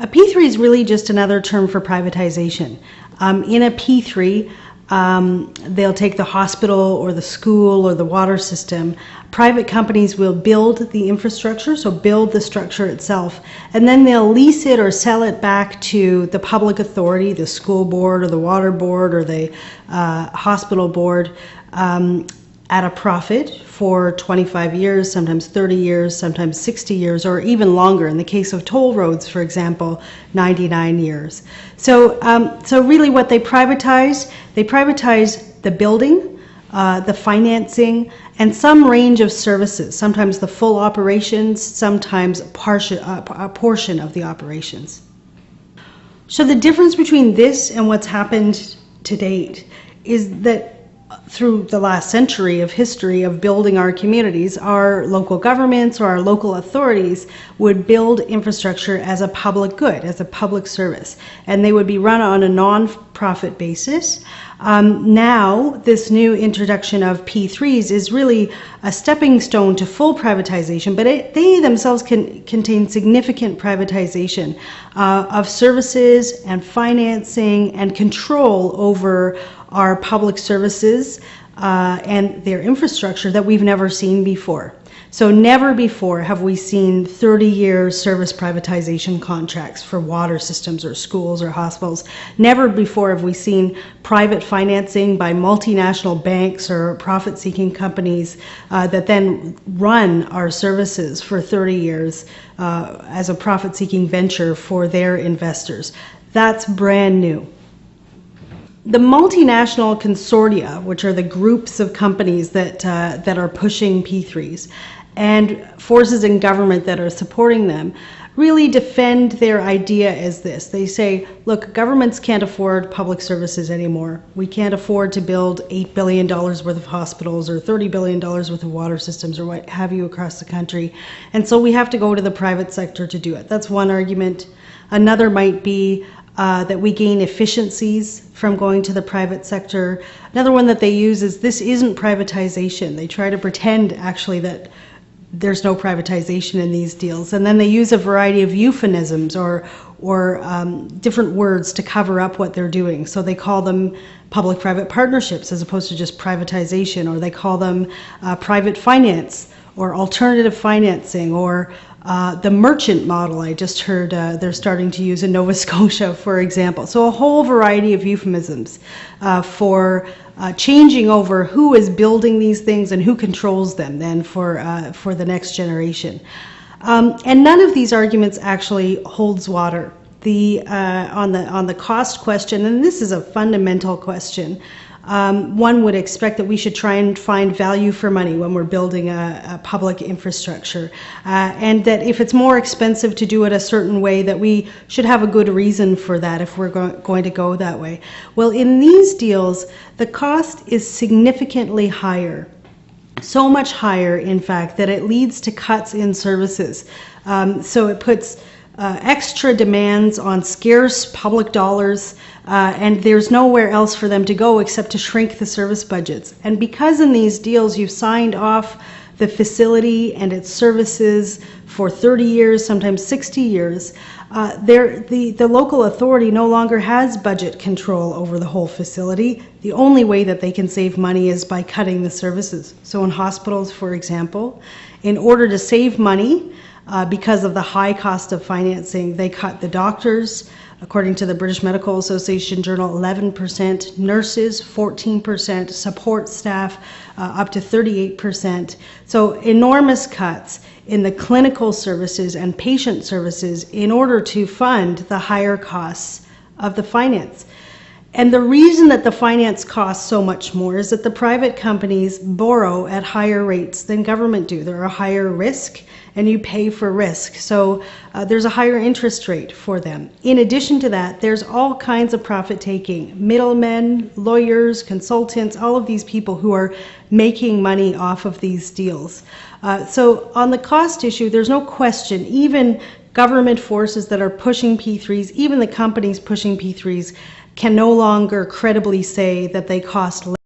A P3 is really just another term for privatization. In a P3, they'll take the hospital or the school or the water system. Private companies will build the infrastructure, so build the structure itself, and then they'll lease it or sell it back to the public authority, the school board or the water board or the hospital board, at a profit for 25 years, sometimes 30 years, sometimes 60 years, or even longer. In the case of toll roads, for example, 99 years. So really what they privatize the building, the financing, and some range of services, sometimes the full operations, sometimes a portion of the operations. So the difference between this and what's happened to date is that through the last century of history of building our communities, our local governments or our local authorities would build infrastructure as a public good, as a public service, and they would be run on a non-profit basis. Now, this new introduction of P3s is really a stepping stone to full privatization, but they themselves can contain significant privatization of services and financing and control over our public services and their infrastructure that we've never seen before. So never before have we seen 30-year service privatization contracts for water systems or schools or hospitals. Never before have we seen private financing by multinational banks or profit-seeking companies that then run our services for 30 years as a profit-seeking venture for their investors. That's brand new. The multinational consortia, which are the groups of companies that are pushing P3s, and forces in government that are supporting them, really defend their idea as this. They say, look, governments can't afford public services anymore. We can't afford to build $8 billion worth of hospitals or $30 billion worth of water systems or what have you across the country. And so we have to go to the private sector to do it. That's one argument. Another might be that we gain efficiencies from going to the private sector. Another one that they use is this isn't privatization. They try to pretend actually that there's no privatization in these deals, and then they use a variety of euphemisms or different words to cover up what they're doing. So they call them public-private partnerships as opposed to just privatization, or they call them private finance or alternative financing, or the merchant model I just heard they're starting to use in Nova Scotia, for example. So a whole variety of euphemisms for changing over who is building these things and who controls them then for the next generation. And none of these arguments actually holds water. On the cost question, and this is a fundamental question, one would expect that we should try and find value for money when we're building a public infrastructure, and that if it's more expensive to do it a certain way, that we should have a good reason for that if we're going to go that way. Well, in these deals, the cost is significantly higher. So much higher, in fact, that it leads to cuts in services. So it puts extra demands on scarce public dollars, and there's nowhere else for them to go except to shrink the service budgets. And because in these deals you've signed off the facility and its services for 30 years, sometimes 60 years, the local authority no longer has budget control over the whole facility. The only way that they can save money is by cutting the services. So in hospitals, for example, in order to save money, because of the high cost of financing, they cut the doctors, according to the British Medical Association Journal, 11%, nurses, 14%, support staff, up to 38%. So enormous cuts in the clinical services and patient services in order to fund the higher costs of the finance. And the reason that the finance costs so much more is that the private companies borrow at higher rates than government do. They're a higher risk, and you pay for risk. So there's a higher interest rate for them. In addition to that, there's all kinds of profit taking. Middlemen, lawyers, consultants, all of these people who are making money off of these deals. So on the cost issue, there's no question, even government forces that are pushing P3s, even the companies pushing P3s, can no longer credibly say that they cost less.